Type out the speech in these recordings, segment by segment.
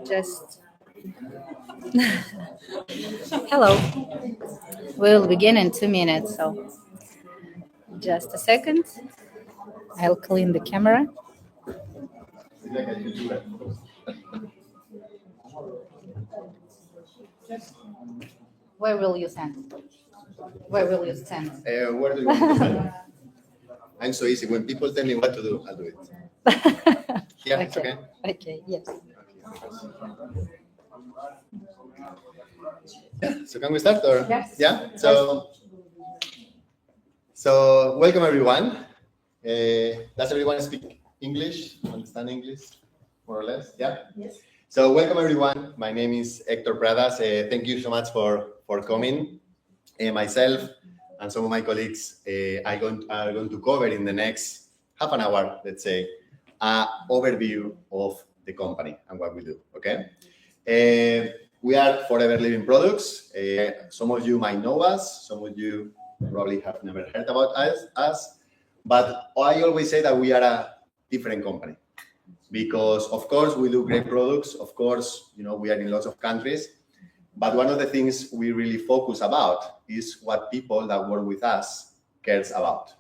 Just hello. We'll begin in 2 minutes, so just a second. I'll clean the camera. Where will you send? Where will you send? Where do you want me to send? I'm so easy. When people tell me what to do, I'll do it. Here, it's okay? Okay, yes. Yeah, so can we start? Or? Yes. Yeah? So welcome everyone. Does everyone speak English? Understand English? More or less? Yeah? Yes. So welcome everyone. My name is Hector Pradas. Thank you so much for coming. Myself and some of my colleagues are going to cover in the next half an hour, let's say, an overview of the company and what we do, okay? We are Forever Living Products. Some of you might know us. Some of you probably have never heard about us. But I always say that we are a different company because, of course, we do great products. Of course, you know, we are in lots of countries. But one of the things we really focus about is what people that work with us cares about.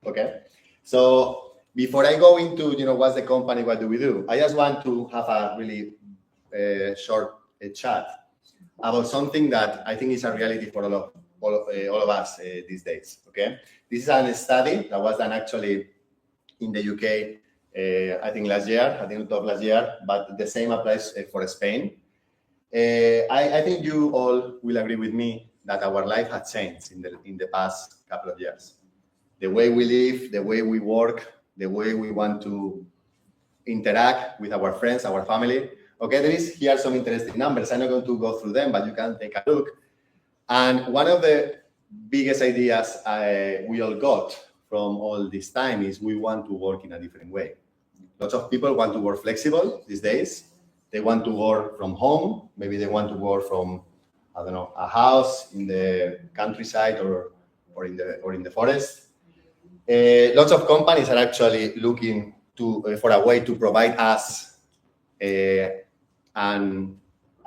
Okay? So before I go into, you know, what's the company, what do we do, I just want to have a really short chat about something that I think is a reality for all of us these days. Okay? This is a study that was done actually in the UK, I think last year, but the same applies for Spain. I think you all will agree with me that our life has changed in the past couple of years. The way we live, the way we work, the way we want to interact with our friends, our family. Okay, here are some interesting numbers. I'm not going to go through them, but you can take a look. And one of the biggest ideas we all got from all this time is we want to work in a different way. Lots of people want to work flexible these days. They want to work from home. Maybe they want to work from, I don't know, a house in the countryside or in the forest. Lots of companies are actually looking for a way to provide us a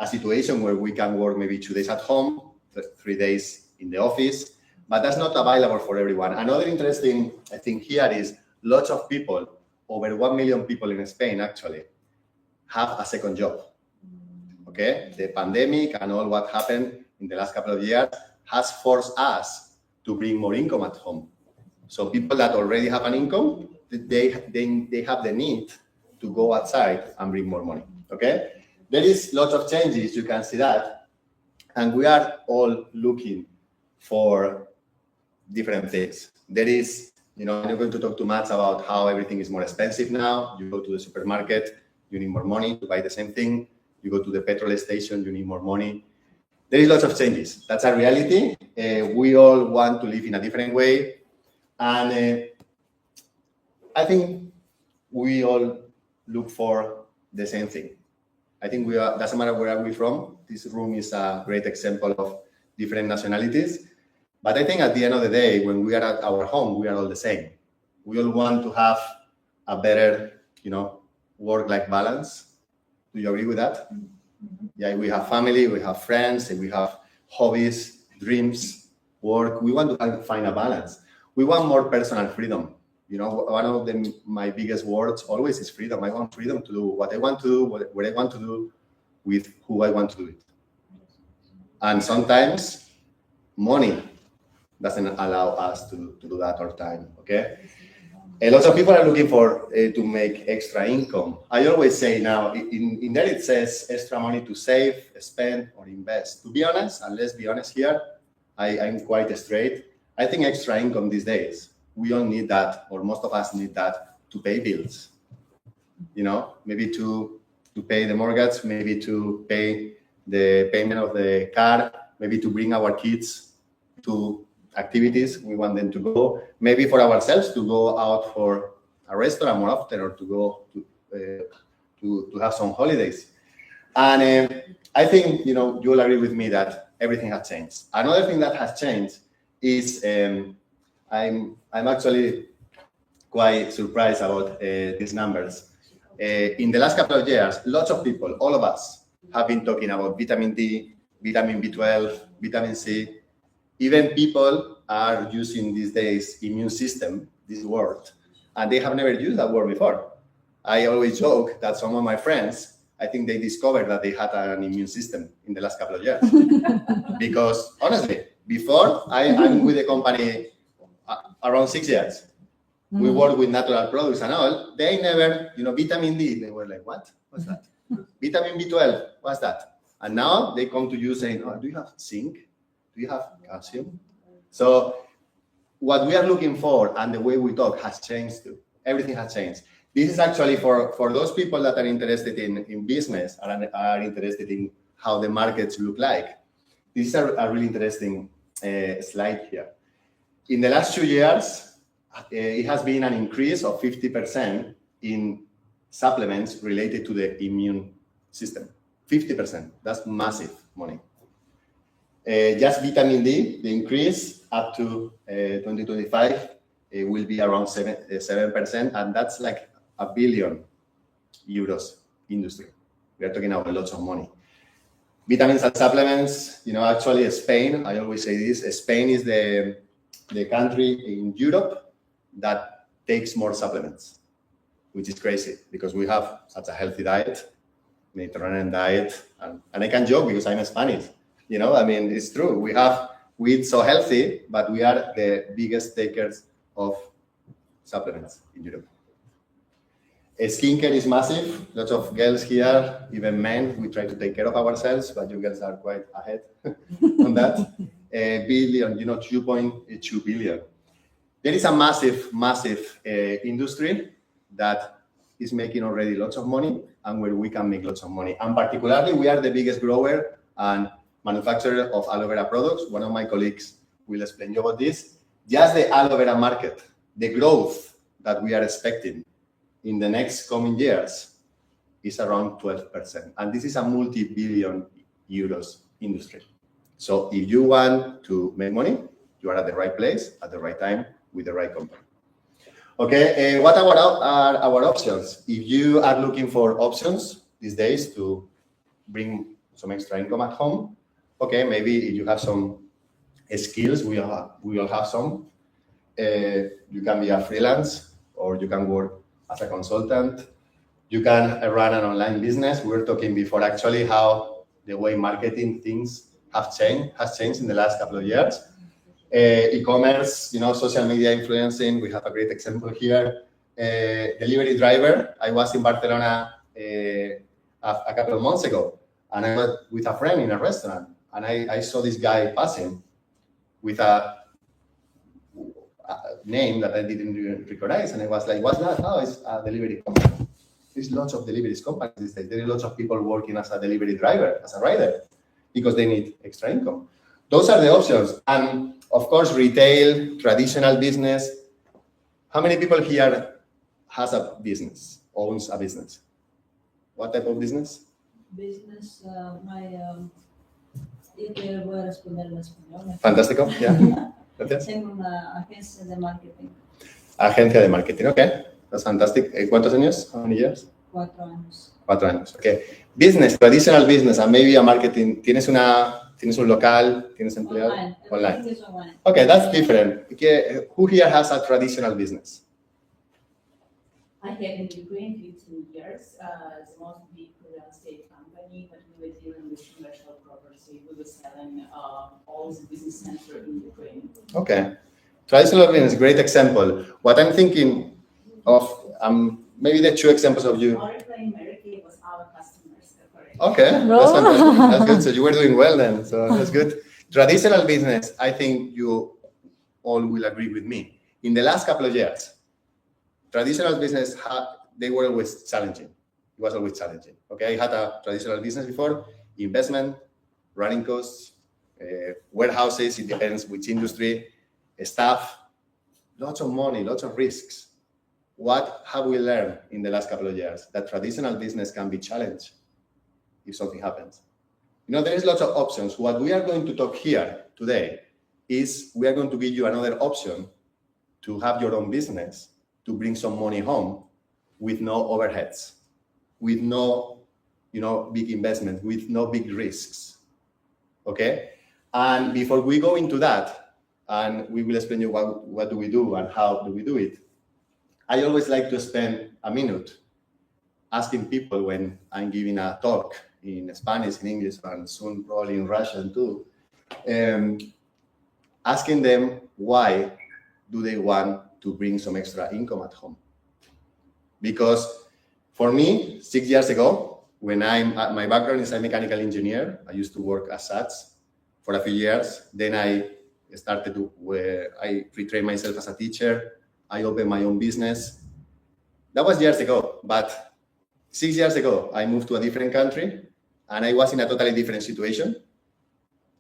situation where we can work maybe 2 days at home, 3 days in the office, but that's not available for everyone. Another interesting thing here is lots of people, over 1 million people in Spain actually, have a second job. Okay, the pandemic and all what happened in the last couple of years has forced us to bring more income at home. So people that already have an income, they have the need to go outside and bring more money. Okay, there is lots of changes. You can see that, and we are all looking for different things. There is, you know, I'm not going to talk too much about how everything is more expensive now. You go to the supermarket, you need more money to buy the same thing. You go to the petrol station, you need more money. There is lots of changes. That's a reality. We all want to live in a different way. And I think we all look for the same thing. I think doesn't matter where are we from. This room is a great example of different nationalities. But I think at the end of the day, when we are at our home, we are all the same. We all want to have a better, you know, work-life balance. Do you agree with that? Mm-hmm. Yeah, we have family, we have friends, and we have hobbies, dreams, work. We want to find a balance. We want more personal freedom. You know, one of my biggest words always is freedom. I want freedom to do what I want to do, what I want to do, with who I want to do it. And sometimes money doesn't allow us to do that all the time, okay? Lots of people are looking for to make extra income. I always say now, in there it says extra money to save, spend, or invest. To be honest, and let's be honest here, I'm quite straight. I think extra income these days, we all need that, or most of us need that to pay bills. You know, maybe to pay the mortgage, maybe to pay the payment of the car, maybe to bring our kids to activities we want them to go, maybe for ourselves to go out for a restaurant more often, or to go to have some holidays. And I think, you know, you'll agree with me that everything has changed. Another thing that has changed is I'm actually quite surprised about these numbers. In the last couple of years, lots of people, all of us, have been talking about vitamin D, vitamin B12, vitamin C. Even people are using these days immune system, this word, and they have never used that word before. I always joke that some of my friends, I think they discovered that they had an immune system in the last couple of years. Because honestly, before I'm with the company around 6 years. We work with natural products and all. They never, vitamin D. They were like, what? What's that? Vitamin B12. What's that? And now they come to you saying, oh, do you have zinc? Do you have calcium? So what we are looking for and the way we talk has changed too. Everything has changed. This is actually for those people that are interested in business and are interested in how the markets look like. This is a really interesting slide here. In the last 2 years, it has been an increase of 50% in supplements related to the immune system. 50%. That's massive money. Just vitamin D, the increase up to 2025 will be around 7%, and that's like €1 billion industry. We are talking about lots of money. Vitamins and supplements, actually Spain, I always say this, Spain is the country in Europe that takes more supplements, which is crazy because we have such a healthy diet, Mediterranean diet, and I can joke because I'm Spanish. It's true. We eat so healthy, but we are the biggest takers of supplements in Europe. Skincare is massive. Lots of girls here, even men, we try to take care of ourselves, but you girls are quite ahead on that. Billion, 2.2 billion. There is a massive industry that is making already lots of money and where we can make lots of money. And particularly, we are the biggest grower and manufacturer of aloe vera products. One of my colleagues will explain you about this. Just the aloe vera market, the growth that we are expecting in the next coming years is around 12%. And this is a multi-billion euros industry. So if you want to make money, you are at the right place, at the right time, with the right company. Okay, what are our options? If you are looking for options these days to bring some extra income at home, okay, maybe if you have some skills, we all have some. You can be a freelance or you can work as a consultant. You can run an online business. We were talking before actually how the way marketing things has changed in the last couple of years. E-commerce, social media influencing. We have a great example here. Delivery driver. I was in Barcelona a couple of months ago, and I was with a friend in a restaurant, and I saw this guy passing with a name that I didn't even recognize, and I was like, "What's that?" Oh, it's a delivery company. There's lots of delivery companies these days. There are lots of people working as a delivery driver, as a rider, because they need extra income. Those are the options. And of course, retail, traditional business. How many people here has a business, owns a business? What type of business? Business, yo te voy a responder en español. Fantástico, ya. Gracias. Tengo una agencia de marketing. Agencia de marketing, okay. That's fantastic. ¿Cuántos años? How many years? 4 años. 4 años, okay. Business, traditional business, and maybe a marketing. ¿Tienes un local? ¿Tienes empleado? Online. Everything is online. Okay, that's different. Okay. Who here has a traditional business? I have in Ukraine 15 years. It's the most big real estate company, but we were dealing with commercial property. We were selling all the business center in Ukraine. Okay. Traditional business, great example. What I'm thinking of, maybe the 2 examples of you. Orica in America was our customers. Correct. Okay, that's fantastic. That's good. So you were doing well then. So that's good. Traditional business, I think you all will agree with me. In the last couple of years, traditional business, they were always challenging. It was always challenging. Okay, I had a traditional business before, investment, running costs, warehouses, it depends which industry, staff, lots of money, lots of risks. What have we learned in the last couple of years? That traditional business can be challenged if something happens. There is lots of options. What we are going to talk here today is we are going to give you another option to have your own business, to bring some money home with no overheads. with no, big investment, with no big risks. Okay, and before we go into that, and we will explain you what do we do and how do we do it, I always like to spend a minute asking people when I'm giving a talk in Spanish, in English, and soon probably in Russian too, asking them why do they want to bring some extra income at home. Because for me, 6 years ago, when my background is a mechanical engineer, I used to work as such for a few years. Then I started I retrained myself as a teacher. I opened my own business. That was years ago, but 6 years ago, I moved to a different country and I was in a totally different situation.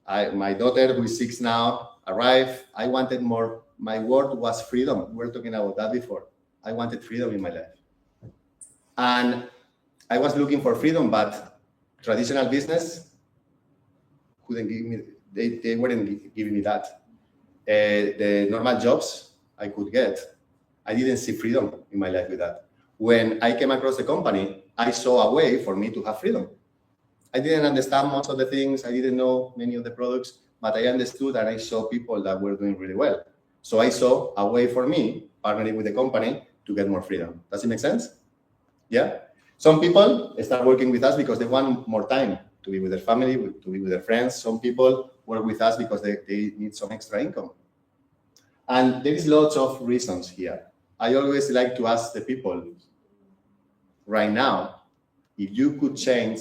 My daughter, who is 6 now, arrived. I wanted more. My word was freedom. We were talking about that before. I wanted freedom in my life. And I was looking for freedom, but traditional business couldn't give me, they weren't giving me that. The normal jobs I could get, I didn't see freedom in my life with that. When I came across the company, I saw a way for me to have freedom. I didn't understand most of the things. I didn't know many of the products, but I understood and I saw people that were doing really well. So I saw a way for me, partnering with the company, to get more freedom. Does it make sense? Yeah. Some people start working with us because they want more time to be with their family, to be with their friends. Some people work with us because they need some extra income. And there is lots of reasons here. I always like to ask the people right now, if you could change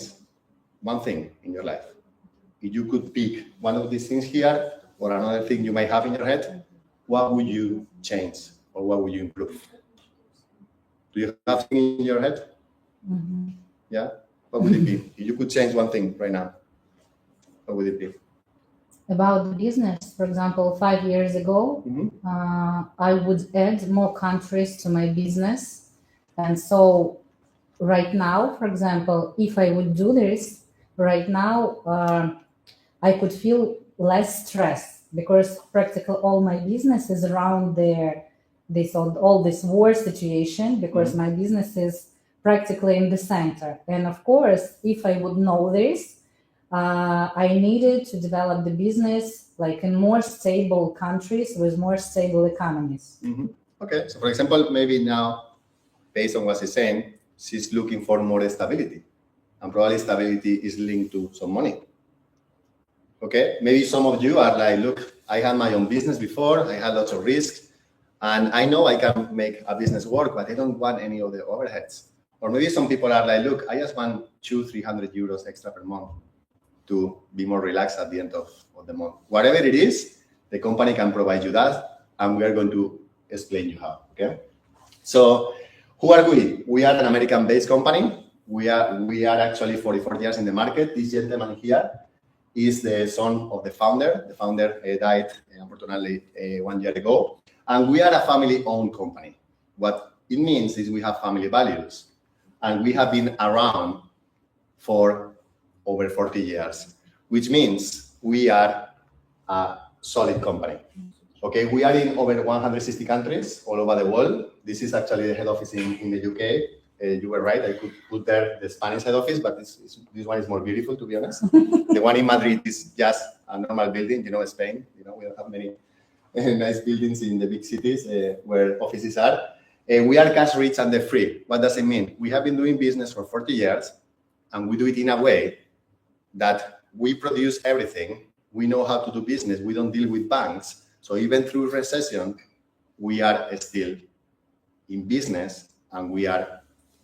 one thing in your life, if you could pick one of these things here or another thing you might have in your head, what would you change or what would you improve? Do you have something in your head? Mm-hmm. Yeah? What would it be? If you could change one thing right now, what would it be? About the business, for example, 5 years ago, I would add more countries to my business. And so right now, for example, if I would do this right now, I could feel less stress because practically all my business is around all this war situation because my business is practically in the center. And of course, if I would know this, I needed to develop the business like in more stable countries with more stable economies. Mm-hmm. Okay, so for example, maybe now, based on what she's saying, she's looking for more stability. And probably stability is linked to some money. Okay, maybe some of you are like, look, I had my own business before, I had lots of risks, and I know I can make a business work, but I don't want any of the overheads. Or maybe some people are like, look, I just want 200-300 euros extra per month to be more relaxed at the end of the month. Whatever it is, the company can provide you that, and we are going to explain you how, okay? So who are we? We are an American-based company. We are actually 44 years in the market. This gentleman here is the son of the founder. The founder died, unfortunately, 1 year ago. And we are a family-owned company. What it means is we have family values. And we have been around for over 40 years, which means we are a solid company. Okay, we are in over 160 countries all over the world. This is actually the head office in the UK. You were right, I could put there the Spanish head office, but this one is more beautiful, to be honest. The one in Madrid is just a normal building, Spain. We don't have many nice buildings in the big cities where offices are. We are cash rich and debt free. What does it mean? We have been doing business for 40 years, and we do it in a way that we produce everything. We know how to do business. We don't deal with banks. So even through recession, we are still in business and we are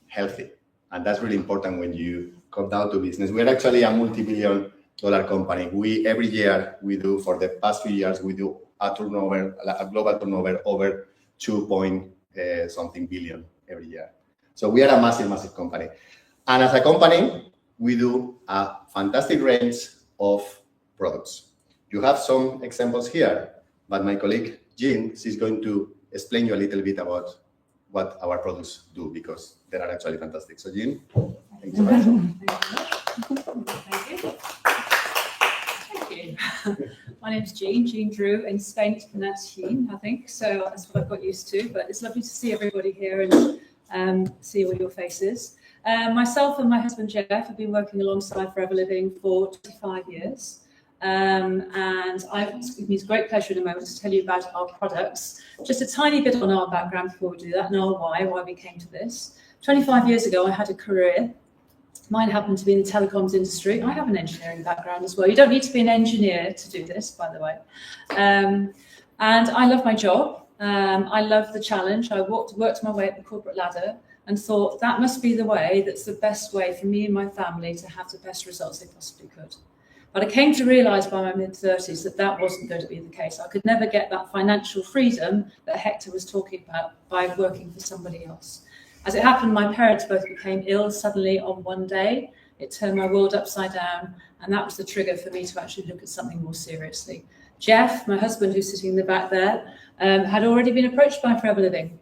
healthy. And that's really important when you come down to business. We're actually a multi-billion-dollar company. Every year we do, for the past few years, we do a global turnover over 2-something billion every year. So we are a massive, massive company. And as a company, we do a fantastic range of products. You have some examples here, but my colleague Jean is going to explain you a little bit about what our products do, because they are actually fantastic. So Jean, thank you so much. Thank you. My name's Jean Drew. In Spain it's pronounced Jean, I think, so that's what I've got used to, but it's lovely to see everybody here and see all your faces. Myself and my husband Jeff have been working alongside Forever Living for 25 years. And it's given me great pleasure in a moment to tell you about our products. Just a tiny bit on our background before we do that, and our why we came to this. 25 years ago, I had a career. Mine happened to be in the telecoms industry. I have an engineering background as well. You don't need to be an engineer to do this, by the way. And I love my job. I love the challenge. I worked my way up the corporate ladder and thought that must be the way that's the best way for me and my family to have the best results they possibly could. But I came to realise by my mid-30s that that wasn't going to be the case. I could never get that financial freedom that Hector was talking about by working for somebody else. As it happened, my parents both became ill suddenly on one day. It turned my world upside down, and that was the trigger for me to actually look at something more seriously. Jeff, my husband, who's sitting in the back there, had already been approached by Forever Living.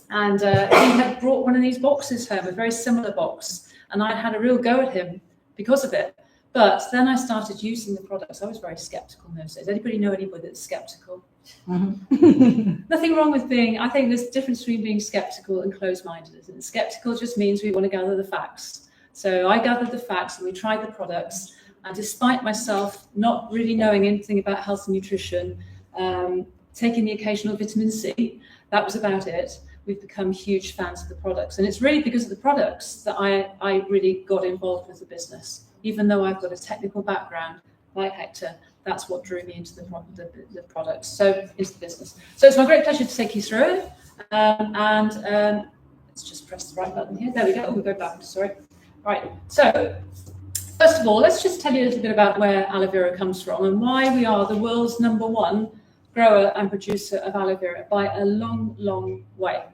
And he had brought one of these boxes home, a very similar box, and I had a real go at him because of it. But then I started using the products. I was very skeptical in those days. Anybody know anybody that's skeptical? Mhm. Nothing wrong with I think there's a difference between being skeptical and closed-minded. And skeptical just means we want to gather the facts. So I gathered the facts and we tried the products. And despite myself not really knowing anything about health and nutrition, taking the occasional vitamin C, that was about it. We've become huge fans of the products. And it's really because of the products that I really got involved with the business. Even though I've got a technical background, like Hector, that's what drew me into the products, so into the business. So it's my great pleasure to take you through it. Let's just press the right button here. There we go. We'll go back. Sorry. Right. So first of all, let's just tell you a little bit about where aloe vera comes from and why we are the world's #1 grower and producer of aloe vera by a long, long way.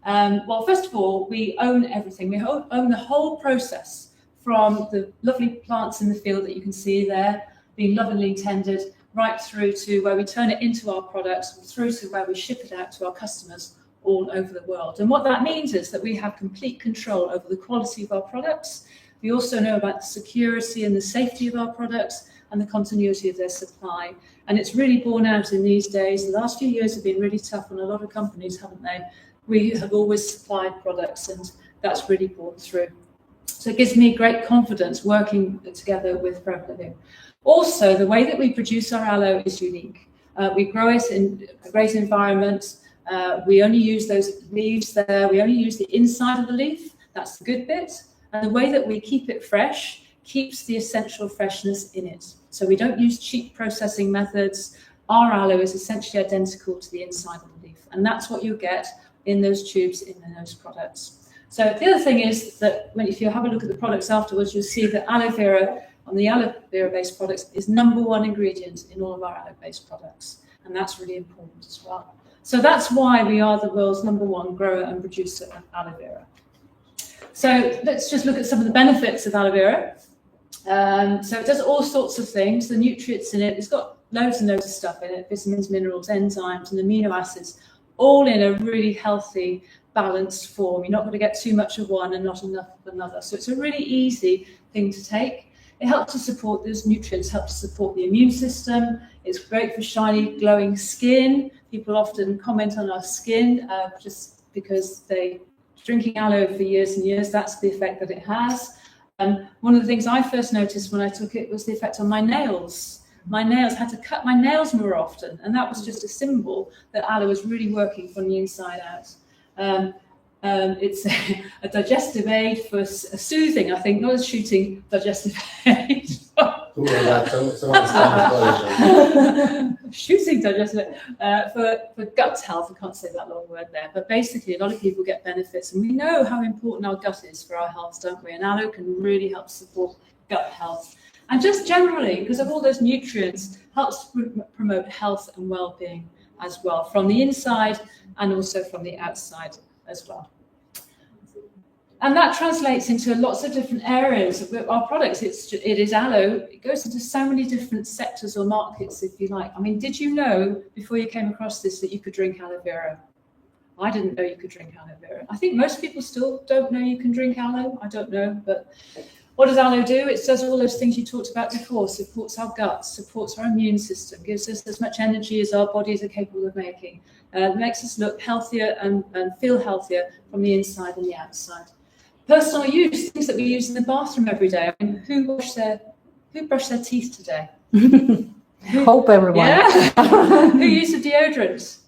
Well, first of all, we own everything. We own the whole process, from the lovely plants in the field that you can see there, being lovingly tended, right through to where we turn it into our products, through to where we ship it out to our customers all over the world. And what that means is that we have complete control over the quality of our products. We also know about the security and the safety of our products and the continuity of their supply. And it's really borne out in these days. The last few years have been really tough on a lot of companies, haven't they? We have always supplied products, and that's really borne through. So it gives me great confidence working together with Forever Living. Also, the way that we produce our aloe is unique. We grow it in a great environment. We only use those leaves there. We only use the inside of the leaf. That's the good bit. And the way that we keep it fresh keeps the essential freshness in it. So we don't use cheap processing methods. Our aloe is essentially identical to the inside of the leaf. And that's what you get in those tubes, in those products. So the other thing is that if you have a look at the products afterwards, you'll see that aloe vera, on the aloe vera-based products, is #1 ingredient in all of our aloe-based products. And that's really important as well. So that's why we are the world's #1 grower and producer of aloe vera. So let's just look at some of the benefits of aloe vera. So it does all sorts of things. The nutrients in it, it's got loads and loads of stuff in it, vitamins, minerals, enzymes, and amino acids, all in a really healthy, balanced form. You're not going to get too much of one and not enough of another. So it's a really easy thing to take. It helps to support those nutrients, helps to support the immune system. It's great for shiny, glowing skin. People often comment on our skin just because drinking aloe for years and years, that's the effect that it has. One of the things I first noticed when I took it was the effect on my nails. My nails, had to cut my nails more often, and that was just a symbol that aloe was really working from the inside out. It's a digestive aid for soothing, I think, not a shooting digestive aid. Shooting digestive aid for gut health. I can't say that long word there, but basically a lot of people get benefits, and we know how important our gut is for our health, don't we? And aloe can really help support gut health. And just generally, because of all those nutrients, helps promote health and well-being as well, from the inside and also from the outside as well. And that translates into lots of different areas of our products. It is aloe. It goes into so many different sectors or markets, if you like. I mean, did you know, before you came across this, that you could drink aloe vera? I didn't know you could drink aloe vera. I think most people still don't know you can drink aloe. I don't know, but what does aloe do? It does all those things you talked about before, supports our guts, supports our immune system, gives us as much energy as our bodies are capable of making, makes us look healthier and feel healthier from the inside and the outside. Personal use, things that we use in the bathroom every day. I mean, who brushed their teeth today? Hope everyone. Yeah. Who used a deodorant?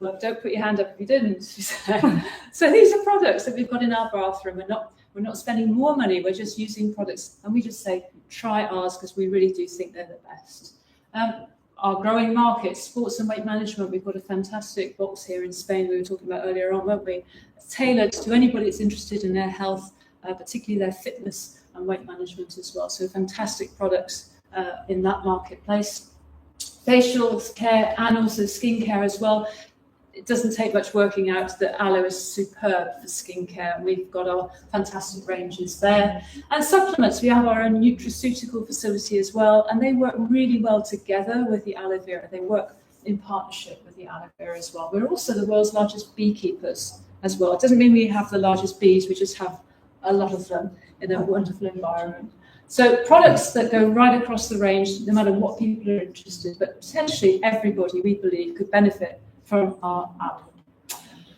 Well, don't put your hand up if you didn't. So these are products that we've got in our bathroom. We're not spending more money. We're just using products, and we just say try ours because we really do think they're the best. Our growing markets, sports and weight management. We've got a fantastic box here in Spain. We were talking about earlier on, weren't we? Tailored to anybody that's interested in their health, particularly their fitness and weight management as well. So fantastic products in that marketplace. Facial care and also skincare as well. It doesn't take much working out that aloe is superb for skincare, and we've got our fantastic ranges there. And supplements, we have our own nutraceutical facility as well, and they work really well together with the aloe vera. They work in partnership with the aloe vera as well. We're also the world's largest beekeepers as well. It doesn't mean we have the largest bees, we just have a lot of them in a wonderful environment. So products that go right across the range, no matter what people are interested, but potentially everybody, we believe, could benefit from our app.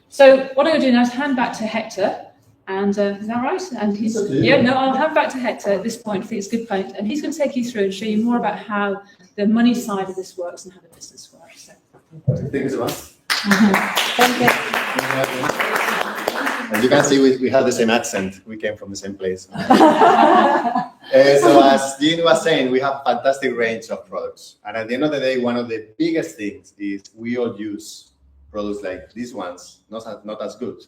So what I'm going to do now is hand back to Hector, and is that right? And he's I'll hand back to Hector at this point. I think it's a good point, and he's going to take you through and show you more about how the money side of this works and how the business works. So. Thank you so much. Thank you. As you can see, we have the same accent. We came from the same place. So as Jean was saying, we have a fantastic range of products. And at the end of the day, one of the biggest things is we all use products like these ones, not as good,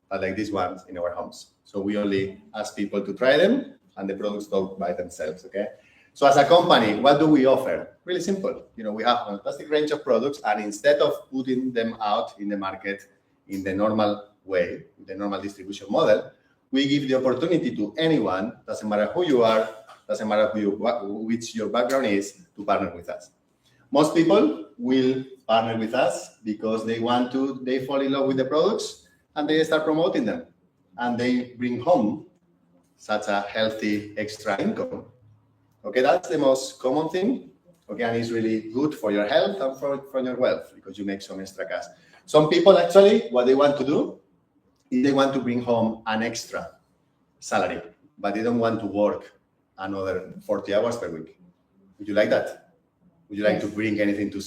but like these ones in our homes. So we only ask people to try them, and the products talk by themselves, okay? So as a company, what do we offer? Really simple. We have a fantastic range of products, and instead of putting them out in the market in the normal way, the normal distribution model, we give the opportunity to anyone, doesn't matter who you are, doesn't matter which your background is, to partner with us. Most people will partner with us because they fall in love with the products and they start promoting them, and they bring home such a healthy extra income. Okay, that's the most common thing. Okay, and it's really good for your health and for your wealth because you make some extra cash. Some people actually, what they want to do is they want to bring home an extra salary, but they don't want to work another 40 hours per week. Would you like that? Would you like to bring anything to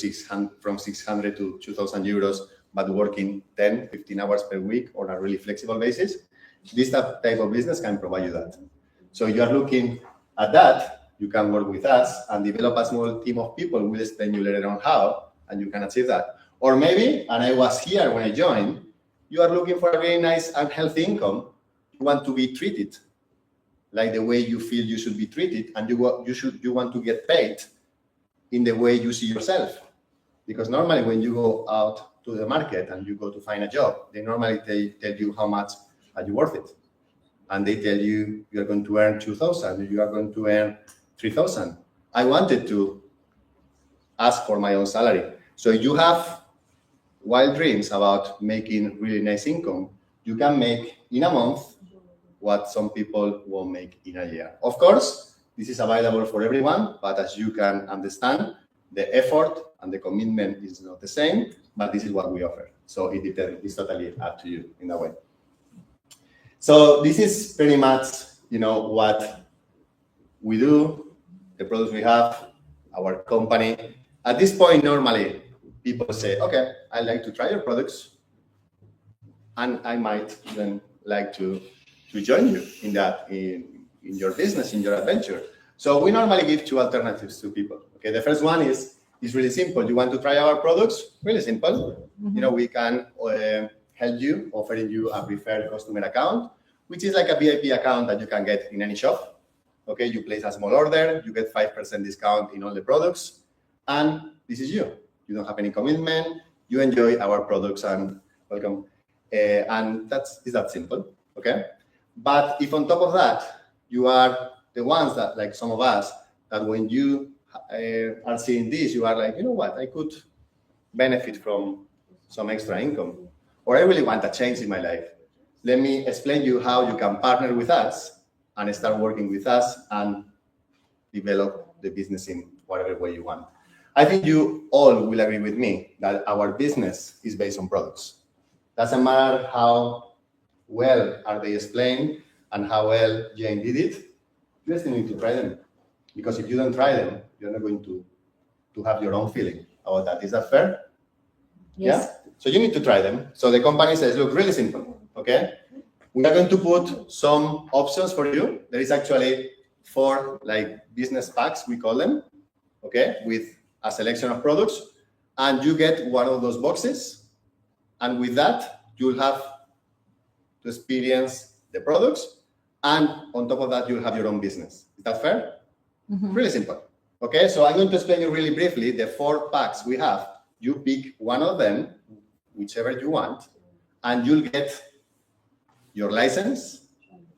from 600 to 2,000 euros, but working 10, 15 hours per week on a really flexible basis? This type of business can provide you that. So you are looking at that, you can work with us and develop a small team of people. We'll explain you later on how, and you can achieve that. Or maybe, and I was here when I joined, you are looking for a very nice and healthy income. You want to be treated like the way you feel you should be treated, and you want to get paid in the way you see yourself. Because normally when you go out to the market and you go to find a job, they normally tell you how much are you worth it. And they tell you you're going to earn 2,000, you are going to earn 3,000. I wanted to ask for my own salary. So you have wild dreams about making really nice income, you can make in a month what some people won't make in a year. Of course, this is available for everyone, but as you can understand, the effort and the commitment is not the same, but this is what we offer. So it's totally up to you in that way. So this is pretty much, what we do, the products we have, our company. At this point, normally, people say, okay, I'd like to try your products, and I might even like to join you in that, in your business, in your adventure. So we normally give two alternatives to people. Okay, the first one is really simple. You want to try our products? Really simple. Mm-hmm. We can help you, offering you a preferred customer account, which is like a VIP account that you can get in any shop. Okay, you place a small order, you get 5% discount in all the products, and this is you. You don't have any commitment. You enjoy our products and welcome. And it's that simple, okay? But if on top of that, you are the ones that, like some of us, that when you are seeing this, you are like, you know what, I could benefit from some extra income, or I really want a change in my life. Let me explain you how you can partner with us and start working with us and develop the business in whatever way you want. I think you all will agree with me that our business is based on products. Doesn't matter how well are they explained, and how well Jane did it, you still need to try them. Because if you don't try them, you're not going to have your own feeling about that. Is that fair? Yes. Yeah? So you need to try them. So the company says, look, really simple, okay? We are going to put some options for you. There is actually 4 like business packs, we call them, okay, with a selection of products. And you get one of those boxes. And with that, you'll have to experience the products. And on top of that, you'll have your own business. Is that fair? Mhm. Really simple. Okay, so I'm going to explain you really briefly the 4 packs we have. You pick one of them, whichever you want, and you'll get your license.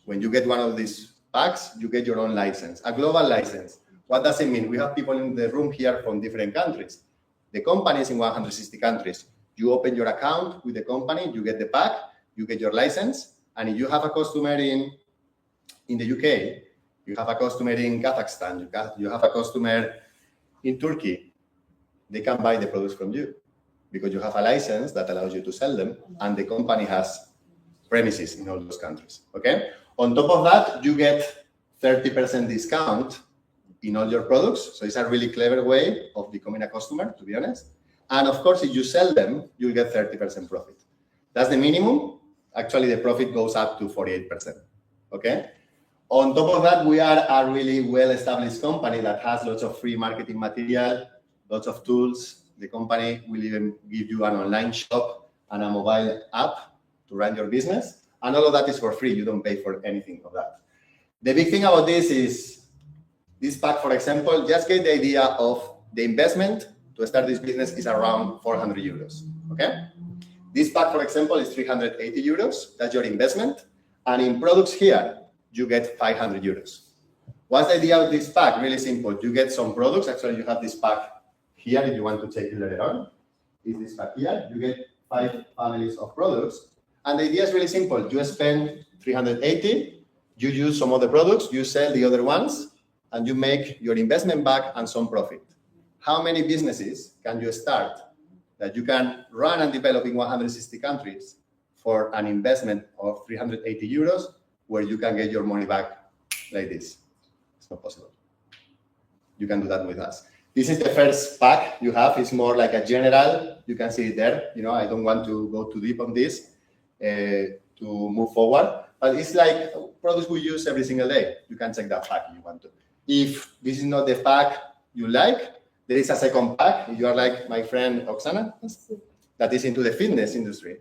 When you get one of these packs, you get your own license, a global license. What does it mean? We have people in the room here from different countries. The company is in 160 countries. You open your account with the company, you get the pack, you get your license, and if you have a customer in the UK, you have a customer in Kazakhstan, you have a customer in Turkey, they can buy the products from you because you have a license that allows you to sell them, and the company has premises in all those countries, okay? On top of that, you get 30% discount in all your products. So it's a really clever way of becoming a customer, to be honest. And of course, if you sell them, you'll get 30% profit. That's the minimum. Actually, the profit goes up to 48%, okay? On top of that, we are a really well-established company that has lots of free marketing material, lots of tools. The company will even give you an online shop and a mobile app to run your business. And all of that is for free. You don't pay for anything of that. The big thing about this is this pack, for example, just get the idea of the investment to start this business is around 400 euros, okay? This pack, for example, is 380 euros. That's your investment. And in products here, you get 500 euros. What's the idea of this pack? Really simple. You get some products. Actually, you have this pack here if you want to take it later on. Is this pack here. You get 5 families of products. And the idea is really simple. You spend 380, you use some of the products, you sell the other ones, and you make your investment back and some profit. How many businesses can you start that you can run and develop in 160 countries for an investment of 380 euros where you can get your money back like this? It's not possible. You can do that with us. This is the first pack you have. It's more like a general. You can see it there. You know, I don't want to go too deep on this to move forward, but it's like products we use every single day. You can check that pack if you want to. If this is not the pack you like, there is a second pack. If you are like my friend Oksana, that is into the fitness industry,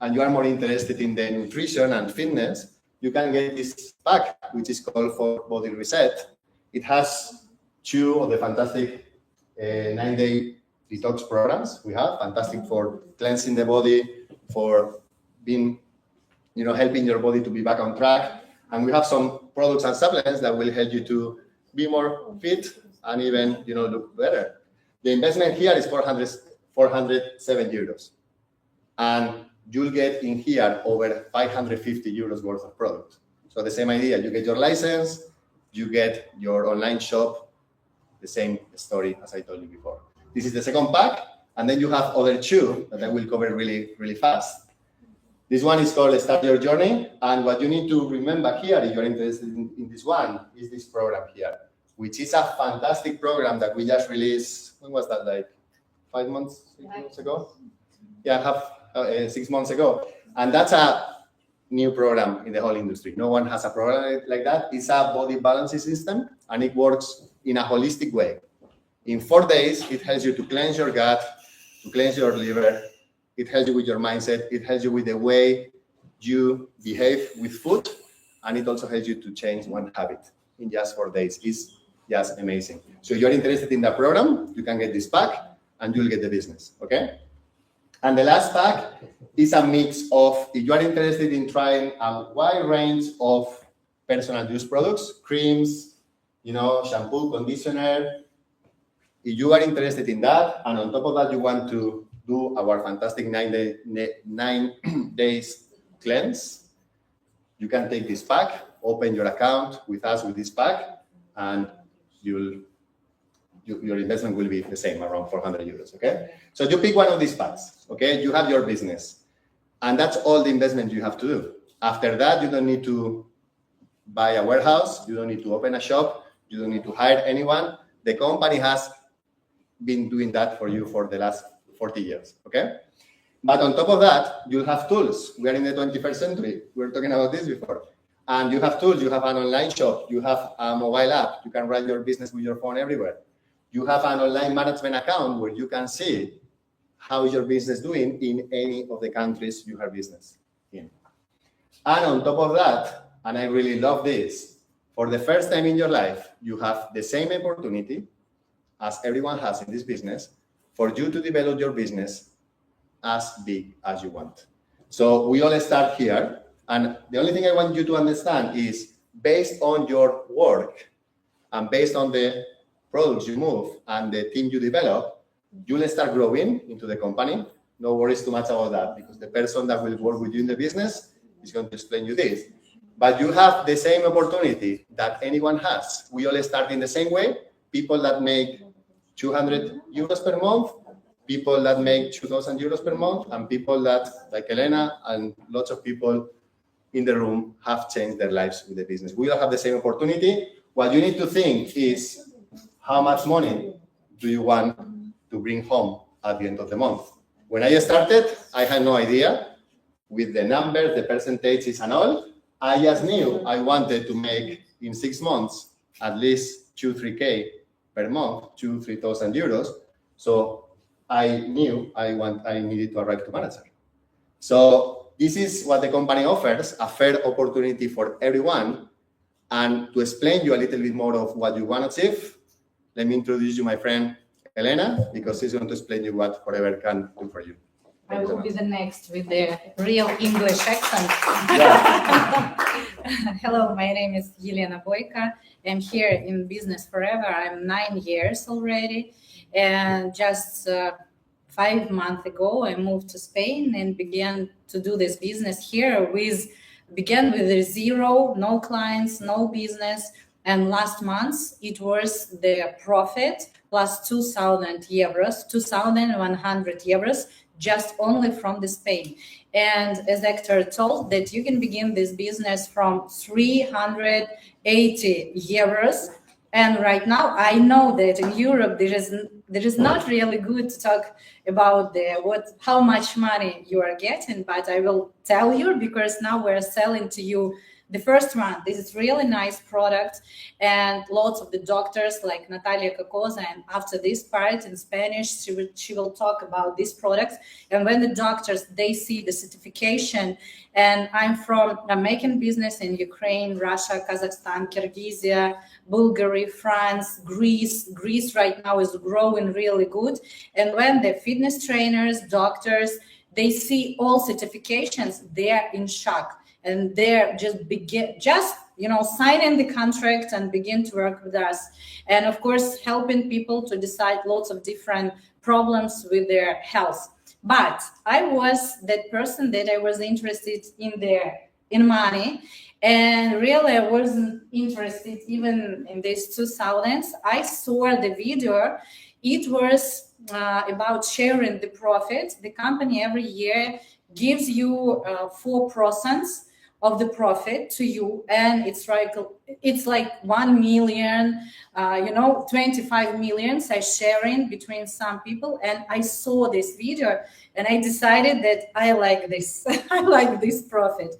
and you are more interested in the nutrition and fitness, you can get this pack, which is called For Body Reset. It has 2 of the fantastic 9-day detox programs we have, fantastic for cleansing the body, for being, you know, helping your body to be back on track. And we have some products and supplements that will help you to be more fit and even, you know, look better. The investment here is 407 euros. And you'll get in here over 550 euros worth of product. So the same idea, you get your license, you get your online shop, the same story as I told you before. This is the second pack, and then you have other 2 that I will cover really, really fast. This one is called Start Your Journey, and what you need to remember here, if you're interested in this one, is this program here, which is a fantastic program that we just released. When was that, like 5 months, 6 months ago? Yeah, 6 months ago. And that's a new program in the whole industry. No one has a program like that. It's a body balancing system, and it works in a holistic way. In 4 days, it helps you to cleanse your gut, to cleanse your liver. It helps you with your mindset. It helps you with the way you behave with food. And it also helps you to change one habit in just 4 days. It's just amazing. So if you're interested in that program, you can get this pack and you'll get the business, okay? And the last pack is a mix of, if you are interested in trying a wide range of personal use products, creams, you know, shampoo, conditioner. If you are interested in that, and on top of that, you want to do our fantastic 9 days cleanse, you can take this pack, open your account with us with this pack, and your investment will be the same, around 400 euros, okay? So you pick one of these packs, okay? You have your business, and that's all the investment you have to do. After that, you don't need to buy a warehouse. You don't need to open a shop. You don't need to hire anyone. The company has been doing that for you for the last 40 years, okay? But on top of that, you have tools. We are in the 21st century. We were talking about this before. And you have tools. You have an online shop. You have a mobile app. You can run your business with your phone everywhere. You have an online management account where you can see how is your business doing in any of the countries you have business in. And on top of that, and I really love this, for the first time in your life, you have the same opportunity as everyone has in this business for you to develop your business as big as you want. So we all start here. And the only thing I want you to understand is based on your work and based on the products you move and the team you develop, you'll start growing into the company. No worries too much about that because the person that will work with you in the business is going to explain you this. But you have the same opportunity that anyone has. We all start in the same way. People that make 200 euros per month, people that make 2,000 euros per month, and people that, like Elena and lots of people in the room, have changed their lives with the business. We all have the same opportunity. What you need to think is how much money do you want to bring home at the end of the month? When I started, I had no idea with the numbers, the percentages and all. I just knew I wanted to make in 6 months at least 2-3K per month, 2,000-3,000 euros. So I knew I needed to arrive to manager. So this is what the company offers, a fair opportunity for everyone. And to explain you a little bit more of what you want to achieve, let me introduce you my friend Elena, because she's going to explain you what Forever can do for you. I will be the next with the real English accent. Yeah. Hello, my name is Elena Boyka. I'm here in Business Forever. I'm 9 years already. And just 5 months ago, I moved to Spain and began to do this business here. Began with zero, no clients, no business. And last month, it was the profit plus 2,000 euros, 2,100 euros, just only from the Spain. And as Hector told, that you can begin this business from 380 euros. And right now, I know that in Europe, there is not really good to talk about how much money you are getting, but I will tell you because now we're selling to you the first one. This is really nice product, and lots of the doctors like Natalia Cacosa, and after this part in Spanish, she will talk about these products. And when the doctors, they see the certification, and I'm making business in Ukraine, Russia, Kazakhstan, Kyrgyzia, Bulgaria, France, Greece. Greece right now is growing really good. And when the fitness trainers, doctors, they see all certifications, they're in shock. And they're signing the contract and begin to work with us. And of course, helping people to decide lots of different problems with their health. But I was that person that I was interested in money. And really, I wasn't interested even in these 2000s. I saw the video. It was about sharing the profit. The company every year gives you 4% of the profit to you, and it's like 1 million, 25 million I sharing between some people. And I saw this video, and I decided that I like this. I like this profit,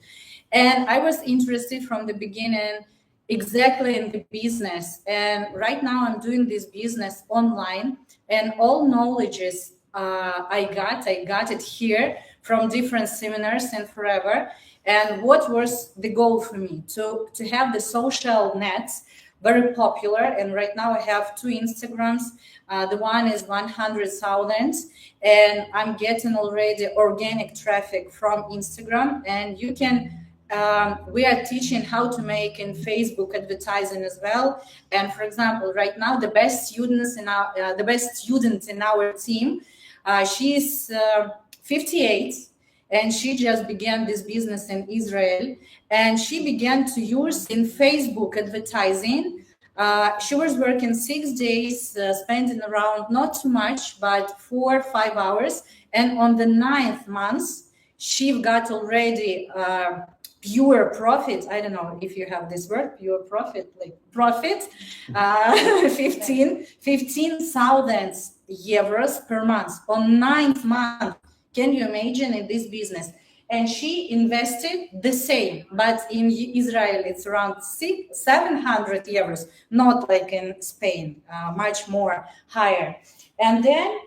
and I was interested from the beginning exactly in the business. And right now I'm doing this business online, and all knowledges I got it here from different seminars and Forever. And what was the goal for me? To have the social nets very popular. And right now I have 2 Instagrams. The one is 100,000, and I'm getting already organic traffic from Instagram. And you can, we are teaching how to make in Facebook advertising as well. And for example, right now the best student in our team, she's 58. And she just began this business in Israel, and she began to use in Facebook advertising. She was working 6 days, spending around not too much, but 4 or 5 hours. And on the 9th month, she got already pure profit. I don't know if you have this word, pure profit, like profit, 15,000 euros per month on 9th month. Can you imagine in this business? And she invested the same, but in Israel it's around 700 euros, not like in Spain, much more higher. And then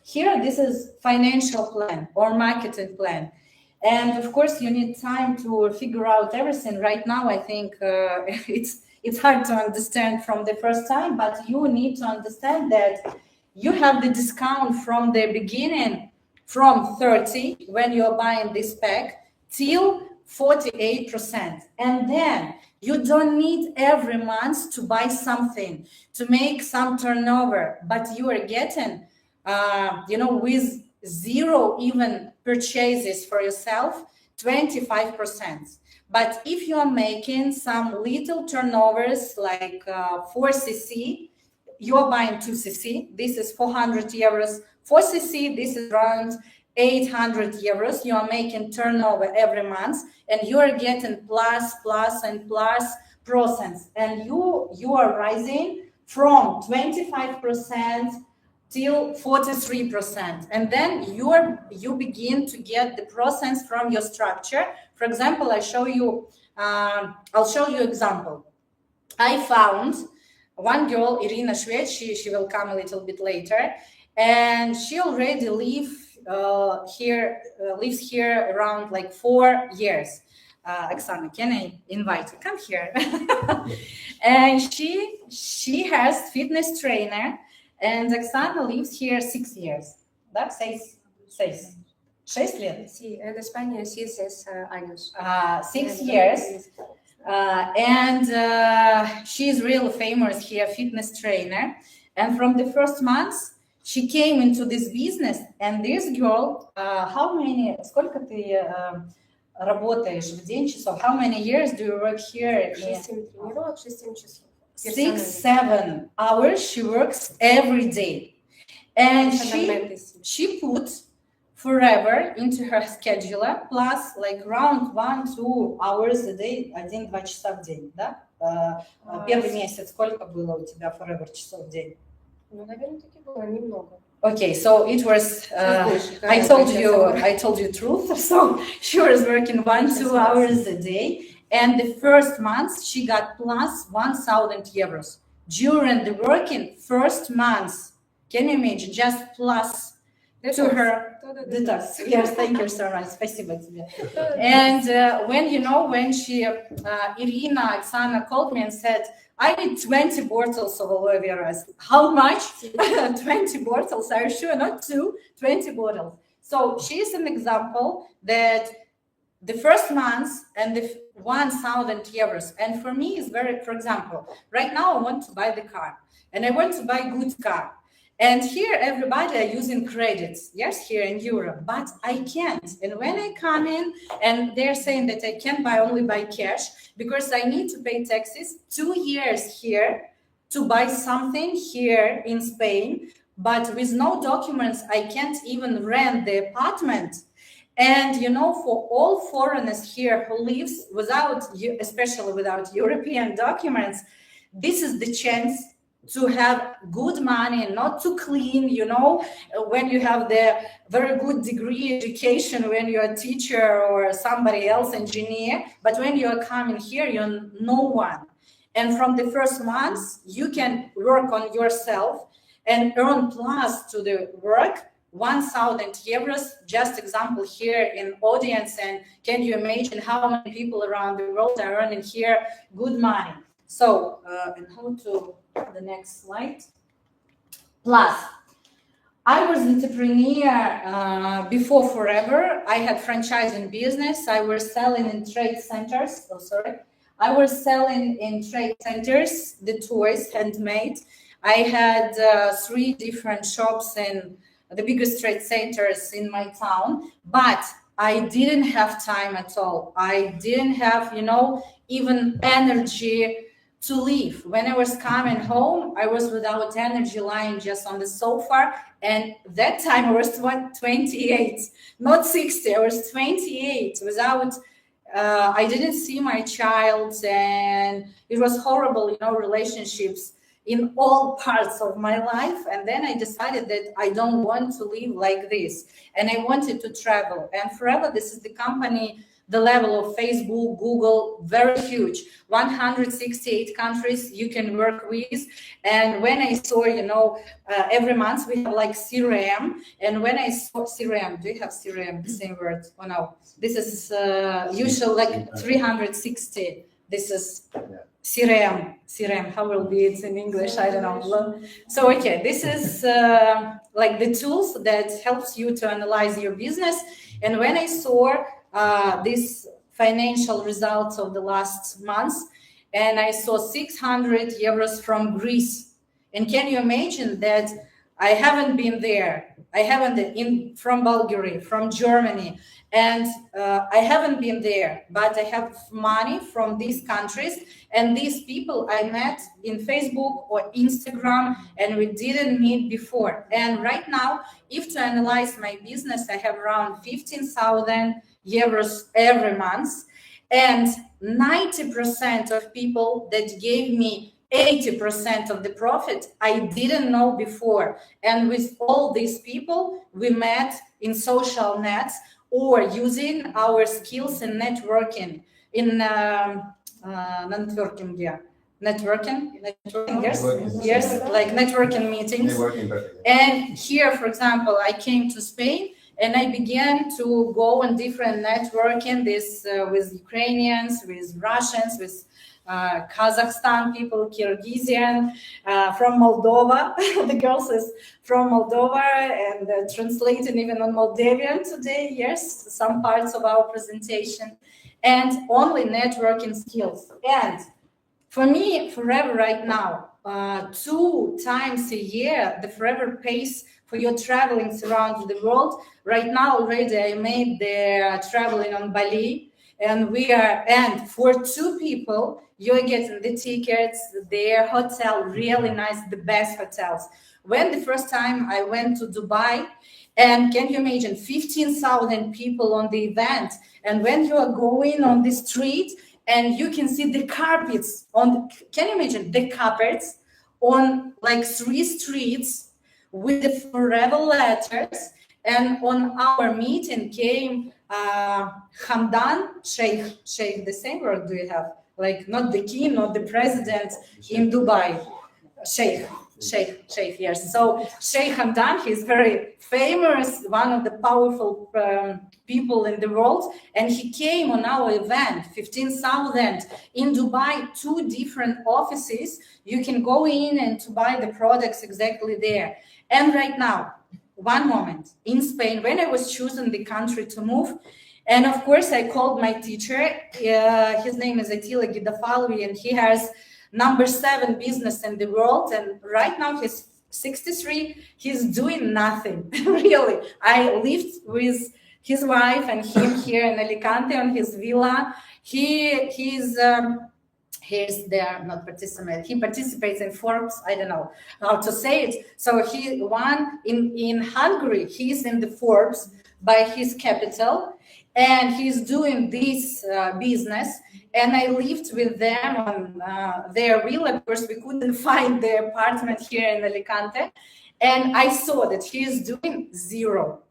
here, this is financial plan or marketing plan. And of course, you need time to figure out everything. Right now, I think it's hard to understand from the first time, but you need to understand that you have the discount from the beginning from 30 when you're buying this pack till 48%. And then you don't need every month to buy something, to make some turnover, but you are getting, with zero even purchases for yourself, 25%. But if you are making some little turnovers like 4cc, you're buying 2cc, this is 400 euros. 4cc, this is around 800 euros. You are making turnover every month, and you are getting plus percents. And you are rising from 25% till 43%. And then you begin to get the percents from your structure. For example, I'll show you example. I found one girl, Irina Shved, she will come a little bit later, and she already lives here around like 4 years. Oksana, can I invite you? Come here. And she has fitness trainer, and Oksana lives here 6 years. That says 6 лет. Sí, en España sí es 6 años. 6 years. And she's really famous here, fitness trainer. And from the first months, she came into this business. And this girl, сколько ты работаешь в день часов? How many years do you work here? 6-7 тренировок, 6-7 часов. 6-7 hours she works every day. And she put forever into her schedule, plus like around 1-2 hours a day, 1-2 часа в день, да? Первый месяц сколько было у тебя forever часов в день? Ну, наверное, таки было немного. Okay, so it was, I told you truth, so she was working 1-2 hours a day, and the first month she got plus 1,000 euros. During the working first month, can you imagine, just plus to her detox. Yes, thank you so much. Спасибо тебе. And when she, Irina, Oksana called me and said, I need 20 bottles of aloe vera. How much? 20 bottles. Are you sure? Not 2, 20 bottles. So she's an example that the first month and the 1,000 euros. And for me, it's very, for example, right now I want to buy the car and I want to buy a good car. And here, everybody are using credits, yes, here in Europe, but I can't. And when I come in and they're saying that I can buy only by cash because I need to pay taxes 2 years here to buy something here in Spain, but with no documents, I can't even rent the apartment. And, for all foreigners here who lives especially without European documents, this is the chance to have good money and not to clean, when you have the very good degree education, when you're a teacher or somebody else, engineer, but when you're coming here, you're no one. And from the first months, you can work on yourself and earn plus to the work 1,000 euros, just example here in audience. And can you imagine how many people around the world are earning here good money? So, and how to the next slide. Plus, I was an entrepreneur before forever. I had franchising business. I was selling in trade centers. I was selling in trade centers, the toys, handmade. I had 3 different shops in the biggest trade centers in my town, but I didn't have time at all. I didn't have, even energy to leave. When I was coming home, I was without energy, lying just on the sofa. And that time I was 28, not 60. I was 28 without I didn't see my child, and it was horrible, relationships in all parts of my life. And then I decided that I don't want to live like this, and I wanted to travel. And Forever, this is the company, the level of Facebook, Google, very huge, 168 countries you can work with. And when I saw, every month we have like CRM, and when I saw CRM, do you have CRM, the same word or no? This is usually like 360. This is CRM, how will be it in English? I don't know. So, okay, this is like the tools that helps you to analyze your business. And when I saw these financial results of the last months, and I saw 600 euros from Greece. And can you imagine that I haven't been there? I haven't from Bulgaria, from Germany, and I haven't been there, but I have money from these countries, and these people I met in Facebook or Instagram, and we didn't meet before. And right now, if to analyze my business, I have around 15,000 euros every month, and 90% of people that gave me 80% of the profit I didn't know before. And with all these people, we met in social nets or using our skills in networking, networking, yes, like networking meetings. And here, for example, I came to Spain, and I began to go on different networking, with Ukrainians, with Russians, with Kazakhstan people, Kyrgyzstan, from Moldova. The girls is from Moldova, and translating even on Moldavian today, yes, some parts of our presentation, and only networking skills. And for me, Forever right now, 2 times a year, the Forever pays for your traveling around the world. Right now already I made the traveling on Bali, and and for 2 people, you're getting the tickets, their hotel, really nice, the best hotels. When the first time I went to Dubai, and can you imagine 15,000 people on the event, and when you are going on the street and you can see the carpets can you imagine the carpets on like 3 streets with the Forever letters. And on our meeting came Hamdan Sheikh, the same word do you have? Like not the king, not the president in Dubai. Sheikh, yes. So Sheikh Hamdan, he's very famous, one of the powerful people in the world. And he came on our event, 15,000 in Dubai, 2 different offices. You can go in and to buy the products exactly there. And right now, one moment, in Spain, when I was choosing the country to move, and of course I called my teacher, his name is Attila Gidafalvi, and he has number 7 business in the world, and right now he's 63, he's doing nothing, really. I lived with his wife and him here in Alicante on his villa. He's there, not participate. He participates in Forbes. I don't know how to say it. So he won in Hungary. He's in the Forbes by his capital, and he's doing this business. And I lived with them on their villa. Of course, we couldn't find their apartment here in Alicante. And I saw that he's doing zero,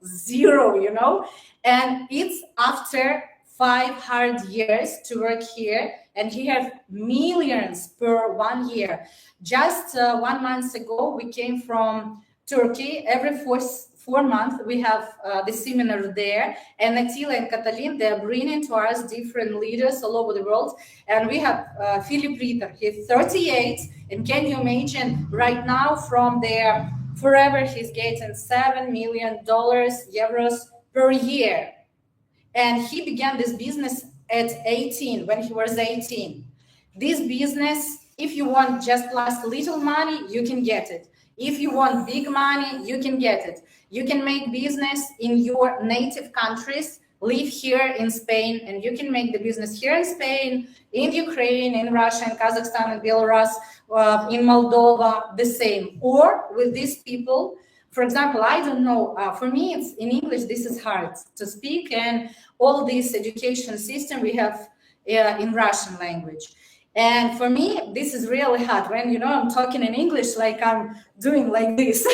and it's after 5 hard years to work here, and he has millions per 1 year. Just 1 month ago, we came from Turkey. Every 4 months, we have the seminar there, and Attila and Katalin, they're bringing to us different leaders all over the world. And we have Philip Ritter, he's 38, and can you imagine right now from their Forever, he's getting $7 million euros per year. And he began this business at 18, when he was 18. This business, if you want just last little money, you can get it. If you want big money, you can get it. You can make business in your native countries, live here in Spain, and you can make the business here in Spain, in Ukraine, in Russia, in Kazakhstan, in Belarus, in Moldova, the same. Or with these people For example, I don't know, for me, it's in English, this is hard to speak, and all this education system we have in Russian language. And for me, this is really hard when, you know, I'm talking in English, like I'm doing like this,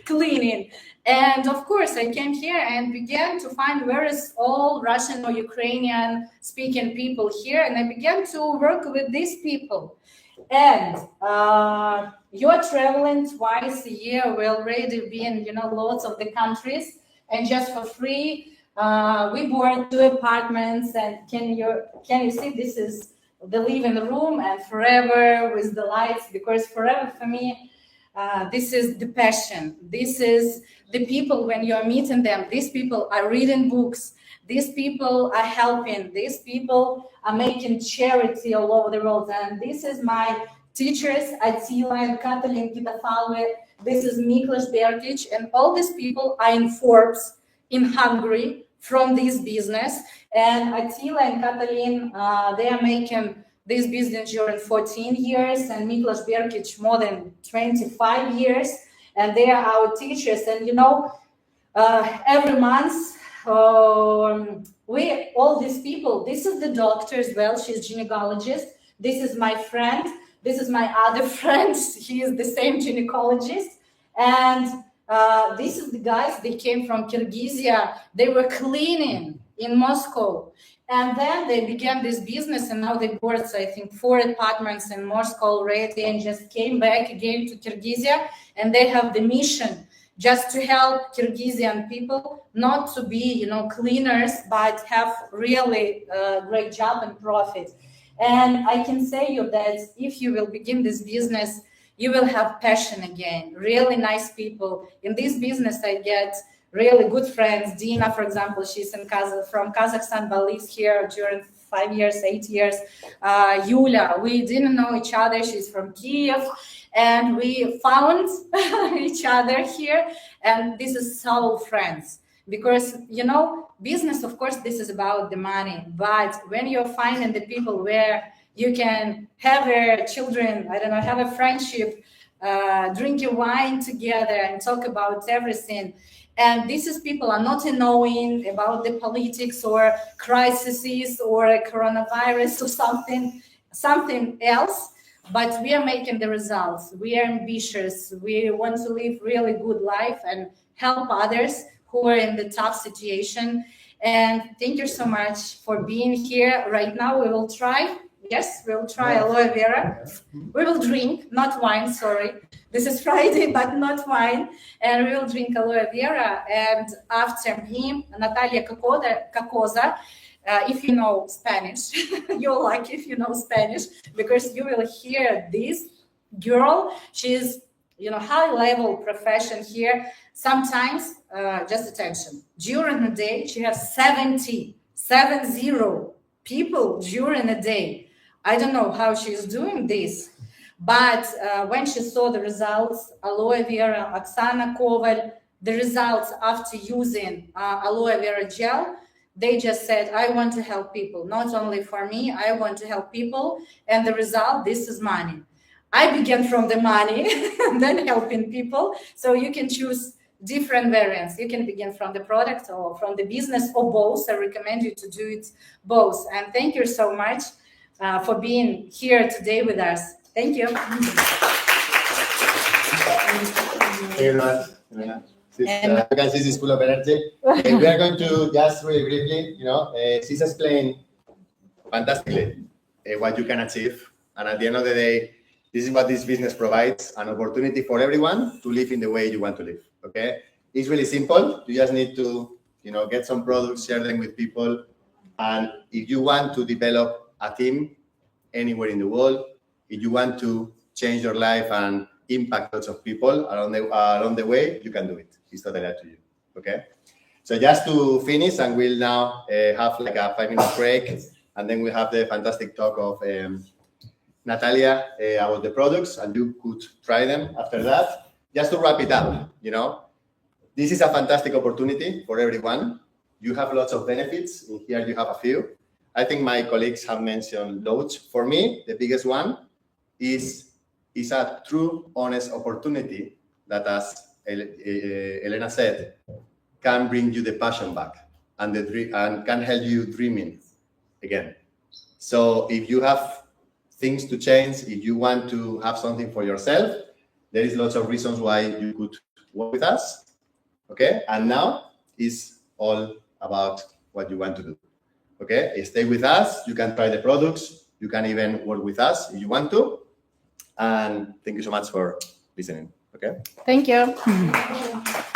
cleaning. And of course, I came here and began to find where is all Russian or Ukrainian speaking people here. And I began to work with these people. And you're traveling twice a year. We already been, you know, lots of the countries, and just for free, we bought 2 apartments. And can you see, this is the living room, and forever with the lights, because forever for me, this is the passion. This is the people when you're meeting them. These people are reading books. These people are helping. These people are making charity all over the world. And this is my teachers, Attila and Katalin Kitafalve. This is Miklos Berkic. And all these people are in Forbes in Hungary from this business. And Attila and Katalin, they are making this business during 14 years, and Miklos Berkic more than 25 years. And they are our teachers. And, you know, every month, we, all these people, this is the doctor as well, she's gynecologist. This is my friend. This is my other friend. He is the same gynecologist. And this is the guys, they came from Kyrgyzia. They were cleaning in Moscow. And then they began this business, and now they bought, I think, 4 apartments in Moscow already, and just came back again to Kyrgyzia. And they have the mission just to help Kyrgyzstan people not to be, you know, cleaners, but have really great job and profit. And I can say you that if you will begin this business, you will have passion again, really nice people. In this business, I get really good friends. Dina, for example, she's from Kazakhstan, but lives here during 5 years, 8 years. Yulia, we didn't know each other. She's from Kiev. And we found each other here. And this is soul friends. Because, you know, business, of course, this is about the money. But when you're finding the people where you can have your children, I don't know, have a friendship, drink your wine together and talk about everything. And this is people are not knowing about the politics or crises or a coronavirus or something else, but we are making the results. We are ambitious. We want to live really good life and help others who are in the tough situation. And thank you so much for being here. Right now, we will try. Yes, we'll try aloe vera. We will drink, not wine, sorry. This is Friday, but not wine. And we will drink aloe vera. And after me, Natalia Kakoza, if you know Spanish, you're lucky if you know Spanish, because you will hear this girl. She's, you know, high-level profession here. Sometimes, just attention, during the day, she has 70 people during the day. I don't know how she's doing this, but when she saw the results, aloe vera, Oksana Koval, the results after using aloe vera gel, they just said, I want to help people, not only for me, I want to help people. And the result, this is money. I began from the money and then helping people. So you can choose different variants. You can begin from the product or from the business or both. I recommend you to do it both. And thank you so much for being here today with us. Thank you. You can see she's full of energy. We are going to just really briefly, she's explained fantastically what you can achieve. And at the end of the day, this is what this business provides, an opportunity for everyone to live in the way you want to live, okay? It's really simple. You just need to, get some products, share them with people. And if you want to develop a team anywhere in the world, if you want to change your life and impact lots of people along the way, you can do it. It's totally up to you, okay? So just to finish, and we'll now have like a 5-minute break, and then we'll have the fantastic talk of Natalia about the products, and you could try them after that. Just to wrap it up, this is a fantastic opportunity for everyone. You have lots of benefits. In here, you have a few. I think my colleagues have mentioned loads. For me, the biggest one is a true, honest opportunity that as Elena said, can bring you the passion back and and can help you dreaming again. So if you have things to change, if you want to have something for yourself, there is lots of reasons why you could work with us. Okay, and now is all about what you want to do. Okay, stay with us. You can try the products. You can even work with us if you want to. And thank you so much for listening. Okay. Thank you.